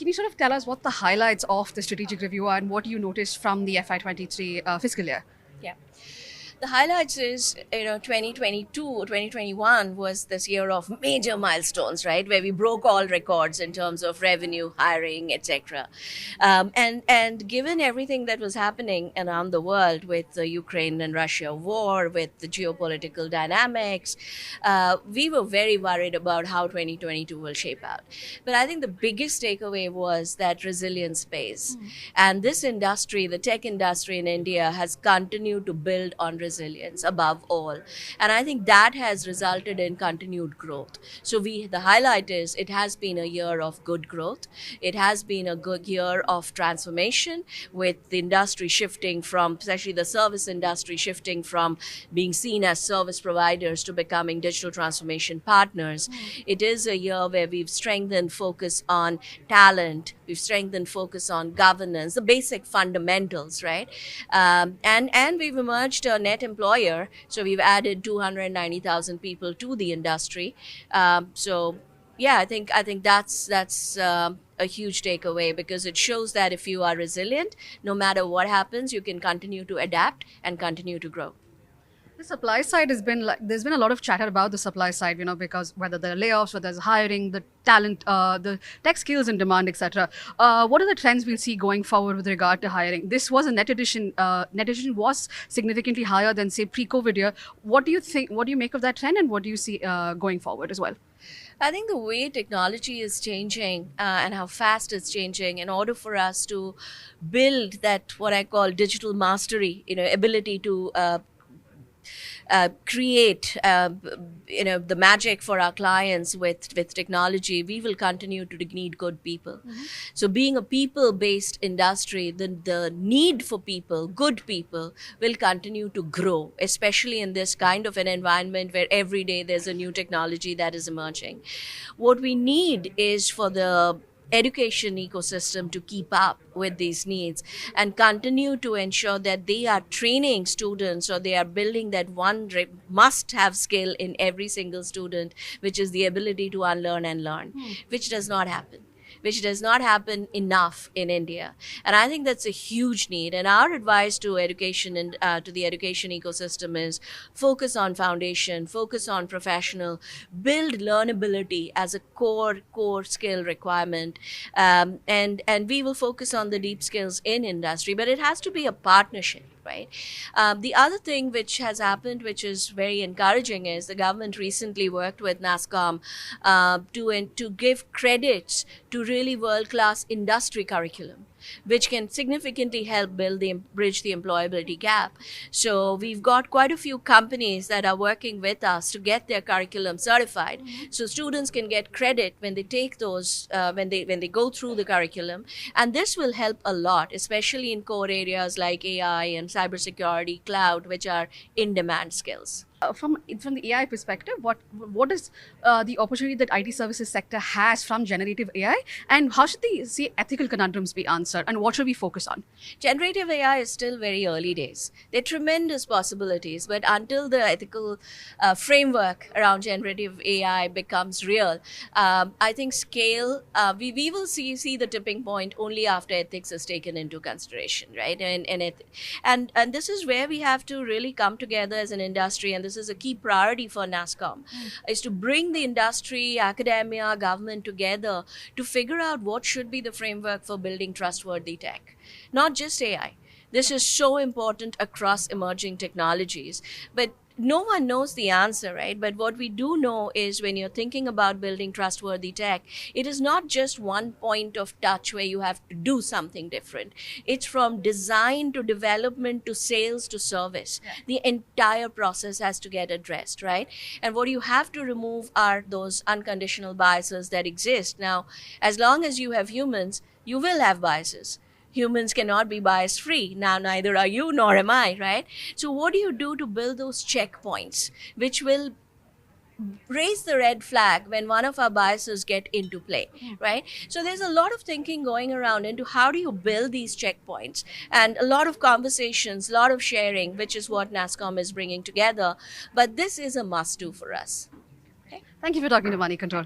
Can you sort of tell us what the highlights of the strategic review are and what you noticed from the FY23 fiscal year? Yeah. The highlights is, 2022 or 2021 was this year of major milestones, right? Where we broke all records in terms of revenue, hiring, etc. And given everything that was happening around the world with the Ukraine and Russia war, with the geopolitical dynamics, we were very worried about how 2022 will shape out. But I think the biggest takeaway was that resilience pays. And this industry, the tech industry in India, has continued to build on resilience above all. And I think that has resulted in continued growth. So the highlight is it has been a year of good growth. It has been a good year of transformation, with the industry shifting from, especially the service industry, shifting from being seen as service providers to becoming digital transformation partners. It is a year where we've strengthened focus on talent, we've strengthened focus on governance, the basic fundamentals, right? And we've emerged a net employer, so we've added 290,000 people to the industry. So yeah, I think that's a huge takeaway, because it shows that if you are resilient, no matter what happens, you can continue to adapt and continue to grow. The supply side has been like, there's been a lot of chatter about the supply side, because whether there are layoffs, whether there's hiring, the talent, the tech skills in demand, etc. What are the trends we'll see going forward with regard to hiring? This was a net addition. Net addition was significantly higher than, say, pre-COVID year. What do you think? What do you make of that trend, and what do you see going forward as well? I think the way technology is changing and how fast it's changing, in order for us to build that, what I call digital mastery, ability to create the magic for our clients with technology, we will continue to need good people. So being a people-based industry, the need for people, good people, will continue to grow, especially in this kind of an environment where every day there's a new technology that is emerging. What we need is for the education ecosystem to keep up with these needs and continue to ensure that they are training students, or they are building that one must-have skill in every single student, which is the ability to unlearn and learn, which does not happen enough in India. And I think that's a huge need. And our advice to education and to the education ecosystem is focus on foundation, focus on professional, build learnability as a core skill requirement. And we will focus on the deep skills in industry, but it has to be a partnership. Right. The other thing which has happened, which is very encouraging, is the government recently worked with NASSCOM to give credits to really world-class industry curriculum, which can significantly help bridge the employability gap. So we've got quite a few companies that are working with us to get their curriculum certified. So students can get credit when they take those, when they go through the curriculum. And this will help a lot, especially in core areas like AI and cybersecurity, cloud, which are in-demand skills. From the AI perspective, what is the opportunity that IT services sector has from generative AI, and how should the ethical conundrums be answered, and what should we focus on? Generative AI is still very early days. There are tremendous possibilities, but until the ethical framework around generative AI becomes real, I think scale, we will see the tipping point only after ethics is taken into consideration, right? And this is where we have to really come together as an industry, and this is a key priority for NASSCOM, is to bring the industry, academia, government together to figure out what should be the framework for building trustworthy tech, not just AI. This is so important across emerging technologies, but no one knows the answer, right? But what we do know is, when you're thinking about building trustworthy tech, it is not just one point of touch where you have to do something different. It's from design to development to sales to service. Yeah. The entire process has to get addressed, right? And what you have to remove are those unconditional biases that exist. Now, as long as you have humans, you will have biases. Humans cannot be bias free. Now, neither are you, nor am I, right? So what do you do to build those checkpoints, which will raise the red flag when one of our biases get into play, right? So there's a lot of thinking going around into how do you build these checkpoints, and a lot of conversations, a lot of sharing, which is what NASSCOM is bringing together. But this is a must do for us. Okay. Thank you for talking to Moneycontrol.